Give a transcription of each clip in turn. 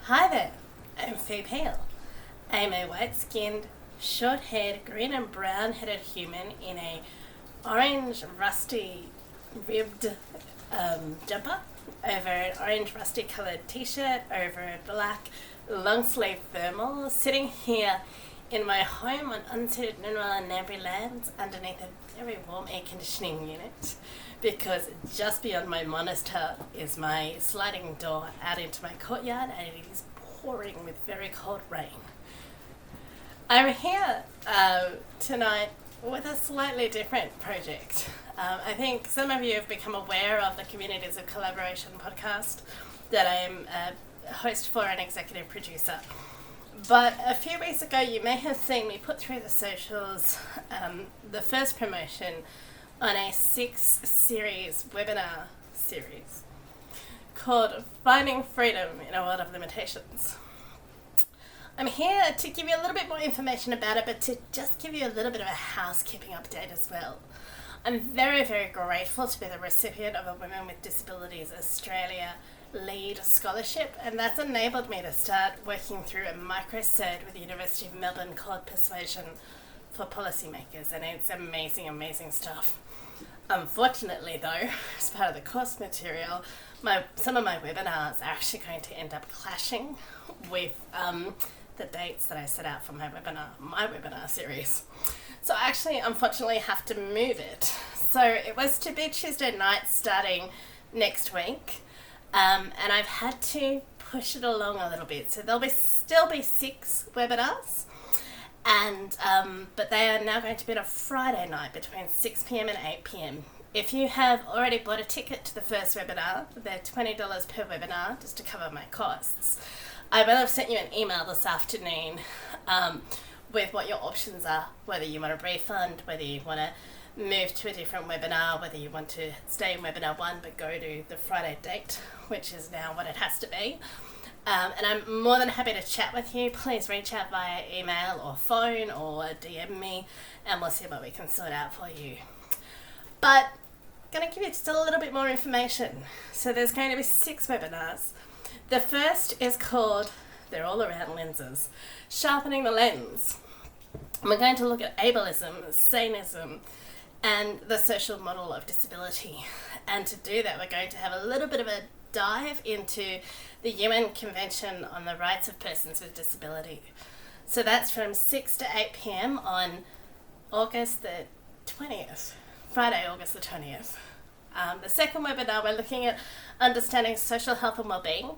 Hi there, I'm Faye Pale. I'm a white-skinned, short-haired, green and brown-headed human in a orange, rusty, ribbed jumper over an orange, rusty-coloured t-shirt over a black, long-sleeve thermal, sitting here in my home on unceded Ngunnawal and Ngambri lands underneath a very warm air conditioning unit, because just beyond my monaster is my sliding door out into my courtyard, and it is pouring with very cold rain. I'm here tonight with a slightly different project. I think some of you have become aware of the Communities of Collaboration podcast that I'm a host for and executive producer. But a few weeks ago, you may have seen me put through the socials the first promotion on a 6-series webinar series called Finding Freedom in a World of Limitations. I'm here to give you a little bit more information about it, but to just give you a little bit of a housekeeping update as well. I'm very, very grateful to be the recipient of a Women with Disabilities Australia Lead Scholarship, and that's enabled me to start working through a micro-cert with the University of Melbourne called Persuasion for Policymakers, and it's amazing, amazing stuff. Unfortunately though, as part of the course material, some of my webinars are actually going to end up clashing with the dates that I set out for my webinar series. So I actually unfortunately have to move it. So it was to be Tuesday night starting next week, and I've had to push it along a little bit. So there'll still be 6 webinars, and but they are now going to be on a Friday night between 6 p.m. and 8 p.m. If you have already bought a ticket to the first webinar, they're $20 per webinar just to cover my costs. I will have sent you an email this afternoon with what your options are, whether you want a refund, whether you want to move to a different webinar, whether you want to stay in webinar 1 but go to the Friday date, which is now what it has to be. And I'm more than happy to chat with you. Please reach out via email or phone or DM me, and we'll see what we can sort out for you. But I'm going to give you just a little bit more information. So there's going to be 6 webinars. The first is called, they're all around lenses, Sharpening the Lens. And we're going to look at ableism, saneism, and the social model of disability. And to do that, we're going to have a little bit of a dive into the UN Convention on the Rights of Persons with Disability. So that's from 6 to 8 p.m. on August the 20th, Friday, August the 20th. The second webinar, we're looking at understanding social health and well-being,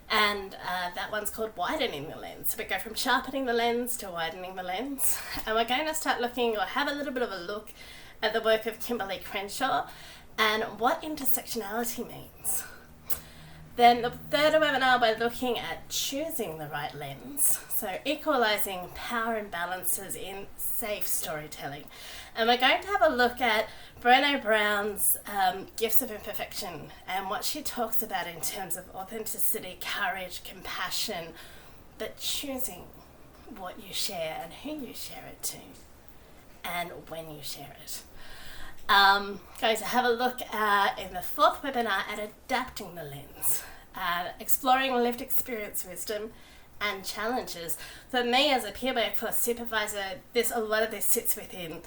and that one's called Widening the Lens. So we go from sharpening the lens to widening the lens, and we're going to start looking, or have a little bit of a look at the work of Kimberly Crenshaw and what intersectionality means. Then the third webinar, we're looking at choosing the right lens, so equalising power imbalances in safe storytelling. And we're going to have a look at Brené Brown's Gifts of Imperfection and what she talks about in terms of authenticity, courage, compassion, but choosing what you share and who you share it to and when you share it. Going to have a look in the fourth webinar at adapting the lens, exploring lived experience wisdom and challenges. For me as a peer workforce supervisor, a lot of this sits within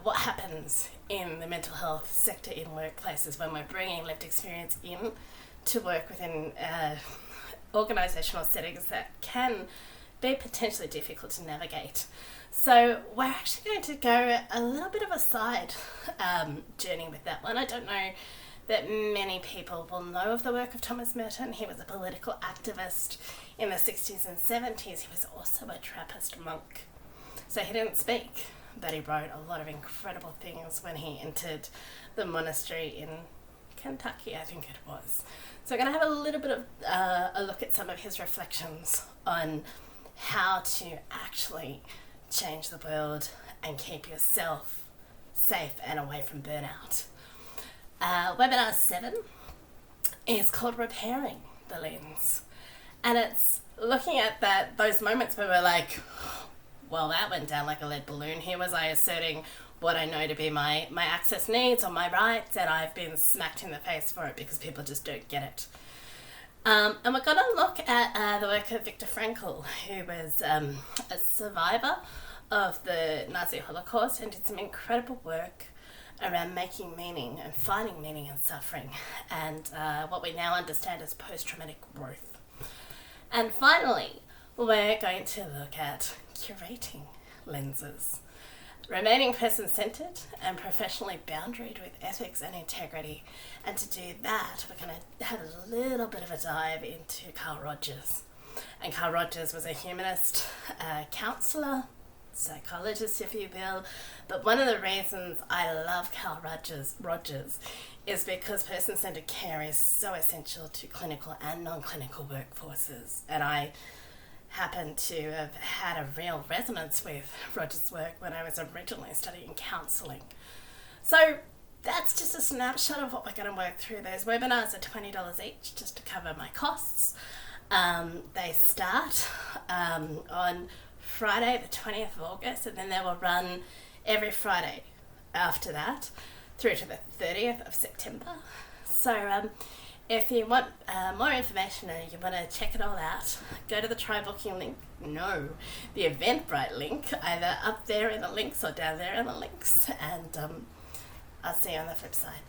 what happens in the mental health sector in workplaces when we're bringing lived experience in to work within organisational settings that can be potentially difficult to navigate. So we're actually going to go a little bit of a side journey with that one. I don't know that many people will know of the work of Thomas Merton. He was a political activist in the 60s and 70s. He was also a Trappist monk. So he didn't speak, but he wrote a lot of incredible things when he entered the monastery in Kentucky, I think it was. So we're going to have a little bit of a look at some of his reflections on how to actually change the world and keep yourself safe and away from burnout. Webinar 7 is called Repairing the Lens, and it's looking at those moments where we're like, well, that went down like a lead balloon. Here was I asserting what I know to be my access needs or my rights, and I've been smacked in the face for it because people just don't get it. And we're going to look at the work of Viktor Frankl, who was a survivor of the Nazi Holocaust and did some incredible work around making meaning and finding meaning in suffering, and what we now understand as post-traumatic growth. And finally, we're going to look at curating lenses, remaining person-centered and professionally boundaried with ethics and integrity. And to do that, we're going to have a little bit of a dive into Carl Rogers. And Carl Rogers was a humanist, counsellor, psychologist, if you will. But one of the reasons I love Carl Rogers is because person-centered care is so essential to clinical and non-clinical workforces. And I happen to have had a real resonance with Rogers' work when I was originally studying counselling. So that's just a snapshot of what we're going to work through. Those webinars are $20 each just to cover my costs. They start on Friday the 20th of August, and then they will run every Friday after that through to the 30th of September. So if you want more information and you want to check it all out, go to the try booking link. No, the Eventbrite link, either up there in the links or down there in the links. And I'll see you on the flip side.